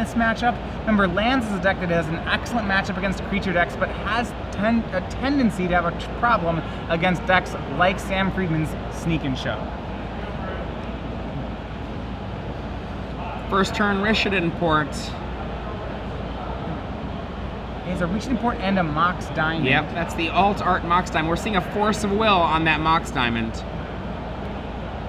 this matchup. Remember, lands is a deck that has an excellent matchup against creature decks, but has a tendency to have a problem against decks like Sam Friedman's Sneak and Show. First turn Rishadan Port. It's a Rishadan Port and a Mox Diamond. Yep, that's the Alt Art Mox Diamond. We're seeing a Force of Will on that Mox Diamond.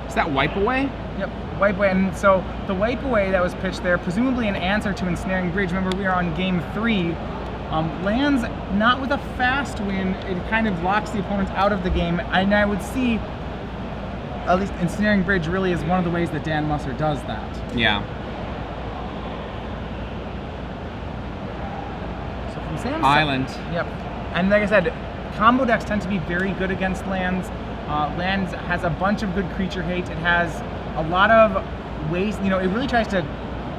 Is that Wipe Away? Yep, Wipe Away. And so the Wipe Away that was pitched there, presumably an answer to Ensnaring Bridge. Remember, we are on game 3. Lands not with a fast win. It kind of locks the opponents out of the game. And I would see, at least Ensnaring Bridge really is one of the ways that Dan Musser does that. Yeah. So from Sam's Island. Yep. And like I said, combo decks tend to be very good against lands. Lands has a bunch of good creature hate. It has a lot of ways, it really tries to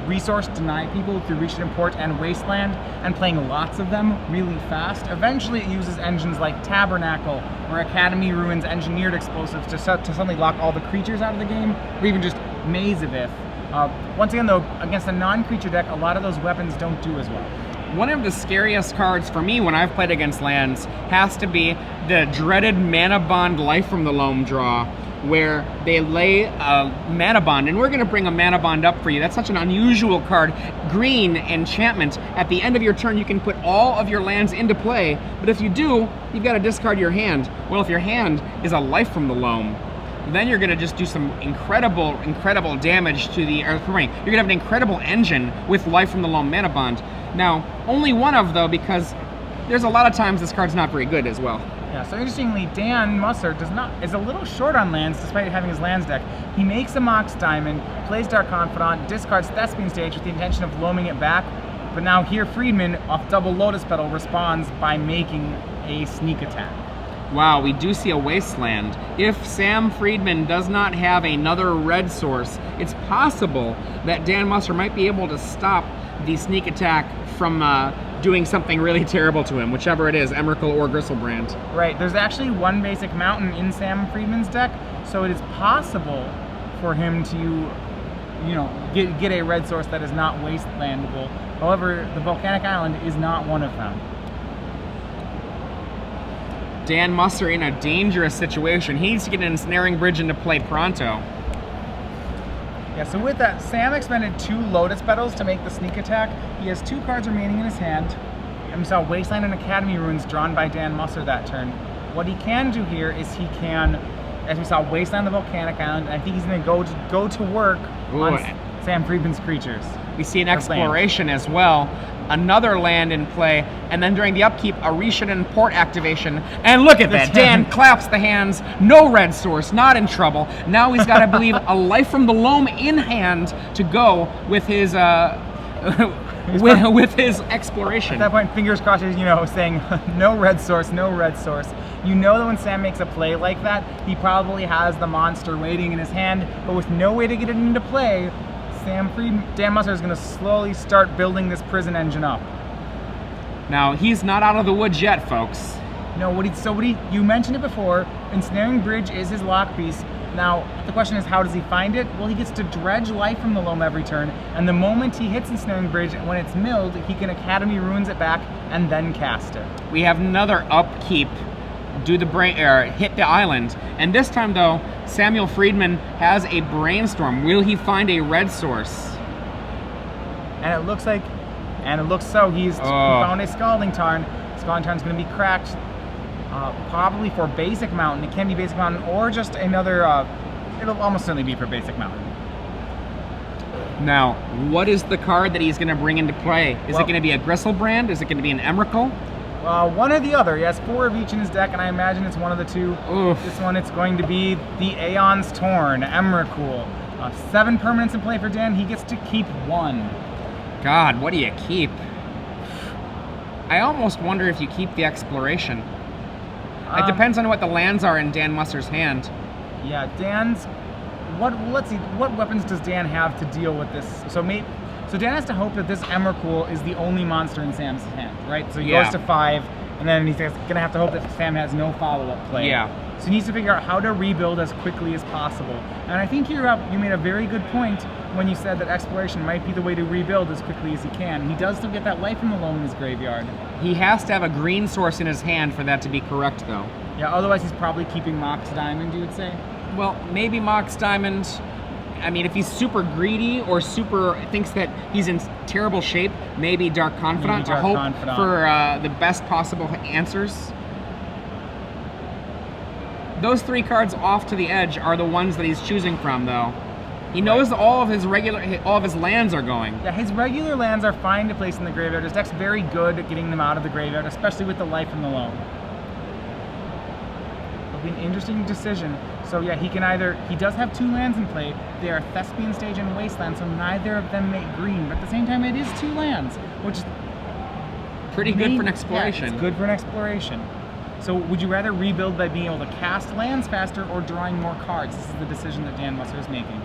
resource deny people through Rishadan Port and Wasteland and playing lots of them really fast. Eventually it uses engines like Tabernacle or Academy Ruins engineered explosives to suddenly lock all the creatures out of the game, or even just Maze of Ith. Once again though, against a non-creature deck, a lot of those weapons don't do as well. One of the scariest cards for me when I've played against lands has to be the dreaded Mana Bond Life from the Loam draw, where they lay a Mana Bond, and we're going to bring a Mana Bond up for you. That's such an unusual card. Green enchantment. At the end of your turn, you can put all of your lands into play, but if you do, you've got to discard your hand. Well, if your hand is a Life from the Loam, then you're going to just do some incredible damage to the Earth Ring. You're going to have an incredible engine with Life from the Loam Mana Bond. Now, only one of, though, because there's a lot of times this card's not very good as well. Yeah, so interestingly, Dan Musser is a little short on lands despite having his lands deck. He makes a Mox Diamond, plays Dark Confidant, discards Thespian Stage with the intention of loaming it back, but now here Friedman, off double Lotus Petal, responds by making a sneak attack. Wow, we do see a Wasteland. If Sam Friedman does not have another red source, it's possible that Dan Musser might be able to stop the sneak attack from doing something really terrible to him, whichever it is, Emrakul or Gristlebrand. Right, there's actually one basic mountain in Sam Friedman's deck, so it is possible for him to, get a red source that is not wastelandable. However, the Volcanic Island is not one of them. Dan Musser in a dangerous situation. He needs to get an Ensnaring Bridge into play pronto. Yeah, so with that, Sam expended 2 Lotus Petals to make the sneak attack. He has 2 cards remaining in his hand. And we saw Wasteland and Academy Ruins drawn by Dan Musser that turn. What he can do here is he can, as we saw, Wasteland the Volcanic Island, and I think he's going to go to work on Sam Friedman's creatures. We see an Exploration as well. Another land in play, and then during the upkeep, a Rishadan Port activation. And look at that, Dan claps the hands, no red source, not in trouble. Now he's got, I believe, a Life from the Loam in hand to go with his with his Exploration. At that point, fingers crossed, saying, no red source, no red source. You know that when Sam makes a play like that, he has the monster waiting in his hand, but with no way to get it into play, Dan Musser is going to slowly start building this prison engine up. Now, he's not out of the woods yet, folks. No, you mentioned it before, Ensnaring Bridge is his lock piece. Now, the question is, how does he find it? Well, he gets to dredge Life from the Loam every turn, and the moment he hits Ensnaring Bridge, when it's milled, he can Academy Ruins it back, and then cast it. We have another upkeep, hit the island, and this time, though, Samuel Friedman has a Brainstorm. Will he find a red source? And it looks so. He found a Scalding Tarn. Scalding Tarn's going to be cracked, probably for Basic Mountain. It can be Basic Mountain or just another, it'll almost certainly be for Basic Mountain. Now, what is the card that he's going to bring into play? Is it going to be a Gristlebrand? Is it going to be an Emrakul? One or the other. He has 4 of each in his deck, and I imagine it's one of the 2. Oof. This one, it's going to be the Aeon's Torn, Emrakul. 7 permanents in play for Dan. He gets to keep 1. God, what do you keep? I almost wonder if you keep the Exploration. It depends on what the lands are in Dan Musser's hand. Yeah, let's see, what weapons does Dan have to deal with this? So Dan has to hope that this Emrakul is the only monster in Sam's hand, right? So he goes to 5, and then he's going to have to hope that Sam has no follow-up play. Yeah. So he needs to figure out how to rebuild as quickly as possible. And I think you made a very good point when you said that exploration might be the way to rebuild as quickly as he can. He does still get that life from the loam in his graveyard. He has to have a green source in his hand for that to be correct, though. Yeah, otherwise he's probably keeping Mox Diamond, you would say? Well, maybe Mox Diamond. I mean, if he's super greedy or thinks that he's in terrible shape, maybe Dark Confidant. Maybe Dark hope Confidant. for the best possible answers. Those 3 cards off to the edge are the ones that he's choosing from, though. He knows all of his lands are going. Yeah, his regular lands are fine to place in the graveyard. His deck's very good at getting them out of the graveyard, especially with the life from the loam. It'll be an interesting decision. So yeah, he does have 2 lands in play. They are Thespian Stage and Wasteland, so neither of them make green. But at the same time, it is 2 lands, which is pretty good for an exploration. Yeah, it's good for an exploration. So would you rather rebuild by being able to cast lands faster or drawing more cards? This is the decision that Dan Musser is making.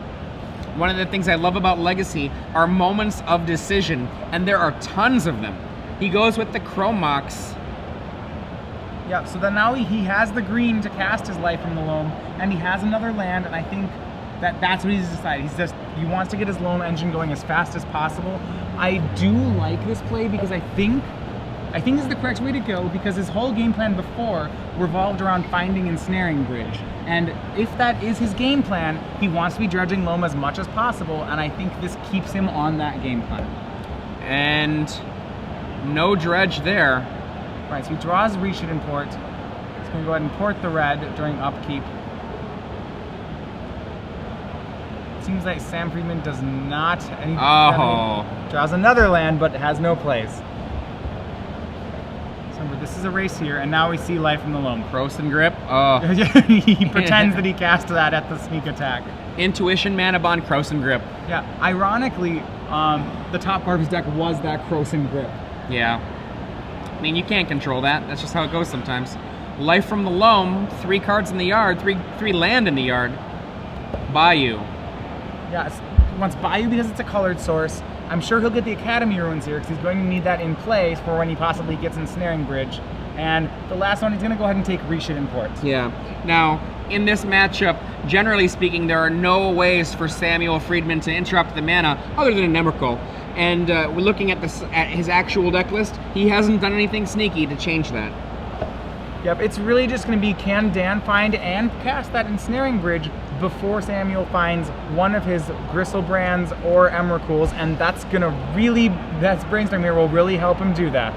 One of the things I love about Legacy are moments of decision, and there are tons of them. He goes with the Chromox. Yeah, so then now he has the green to cast his life from the loam, and he has another land, and I think that's what he's decided. He wants to get his loam engine going as fast as possible. I do like this play because I think this is the correct way to go, because his whole game plan before revolved around finding Ensnaring Bridge. And if that is his game plan, he wants to be dredging loam as much as possible, and I think this keeps him on that game plan. And no dredge there. Right, so he draws Reshoot and Port. He's going to go ahead and port the red during upkeep. Seems like Sam Friedman does not. And he draws another land, but has no plays. So remember, this is a race here, and now we see life from the loam. Croson Grip. Oh. He pretends that he cast that at the sneak attack. Intuition Mana Bond Croson Grip. Yeah, ironically, the top part of his deck was that Croson Grip. Yeah. I mean, you can't control that. That's just how it goes sometimes. Life from the loam, 3 cards in the yard, three land in the yard. Bayou. Yeah, he wants Bayou because it's a colored source. I'm sure he'll get the Academy Ruins here because he's going to need that in place for when he possibly gets Ensnaring Bridge. And the last one, he's going to go ahead and take Reshoot and Port. Yeah. Now, in this matchup, generally speaking, there are no ways for Samuel Friedman to interrupt the mana other than an Emrakul. And we're looking at his actual deck list. He hasn't done anything sneaky to change that. Yep, it's really just going to be, can Dan find and cast that Ensnaring Bridge before Samuel finds one of his Gristlebrand's or Emrakuls, and that's going to really, that brainstorm here will really help him do that.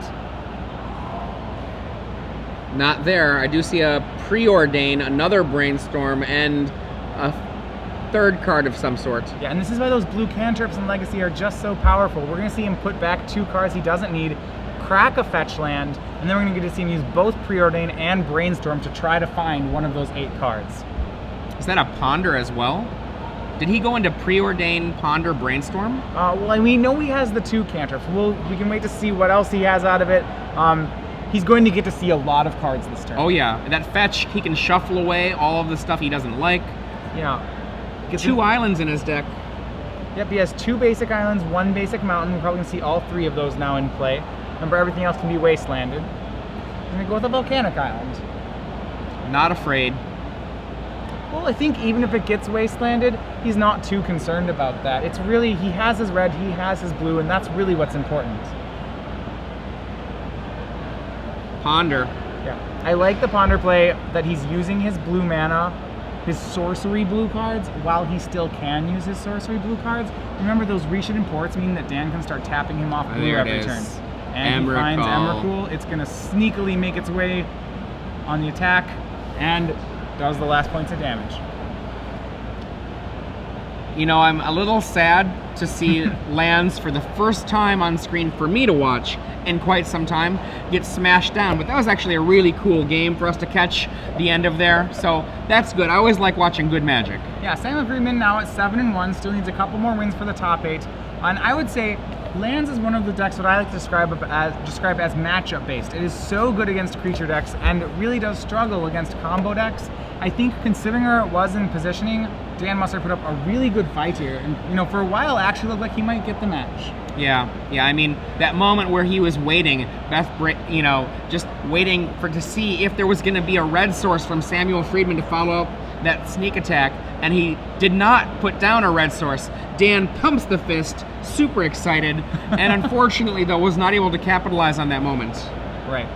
Not there. I do see a Preordain, another Brainstorm, and a 3rd card of some sort. Yeah, and this is why those blue cantrips in Legacy are just so powerful. We're going to see him put back 2 cards he doesn't need, crack a fetch land, and then we're going to get to see him use both Preordain and Brainstorm to try to find one of those 8 cards. Is that a Ponder as well? Did he go into Preordain, Ponder, Brainstorm? Well, we know he has the 2 cantrips. We can wait to see what else he has out of it. He's going to get to see a lot of cards this turn. Oh yeah, that fetch, he can shuffle away all of the stuff he doesn't like. Yeah. 2 islands in his deck. Yep, he has 2 basic islands, 1 basic mountain. We're probably going to see all 3 of those now in play. Remember, everything else can be wastelanded. I'm going to go with a volcanic island. Not afraid. Well, I think even if it gets wastelanded, he's not too concerned about that. It's really, he has his red, he has his blue, and that's really what's important. Ponder. Yeah, I like the Ponder play that he's using his blue mana, his sorcery blue cards, while he still can use his sorcery blue cards. Remember, those Reshoot and Ports mean that Dan can start tapping him off blue every turn. And he finds Emrakul. It's going to sneakily make its way on the attack and does the last points of damage. You know, I'm a little sad to see lands for the first time on screen for me to watch in quite some time get smashed down, but that was actually a really cool game for us to catch the end of there, so that's good. I always like watching good Magic. Yeah, Samuel Friedman now at 7-1, still needs a couple more wins for the top 8, and I would say Lands is one of the decks that I like to describe as matchup based. It is so good against creature decks and it really does struggle against combo decks. I think considering where it was in positioning, Dan Musser put up a really good fight here, and you know, for a while it actually looked like he might get the match. Yeah, yeah. I mean, that moment where he was waiting, just waiting to see if there was going to be a red source from Samuel Friedman to follow up that sneak attack, and he did not put down a red source. Dan pumps the fist, super excited, and unfortunately, though, was not able to capitalize on that moment. Right.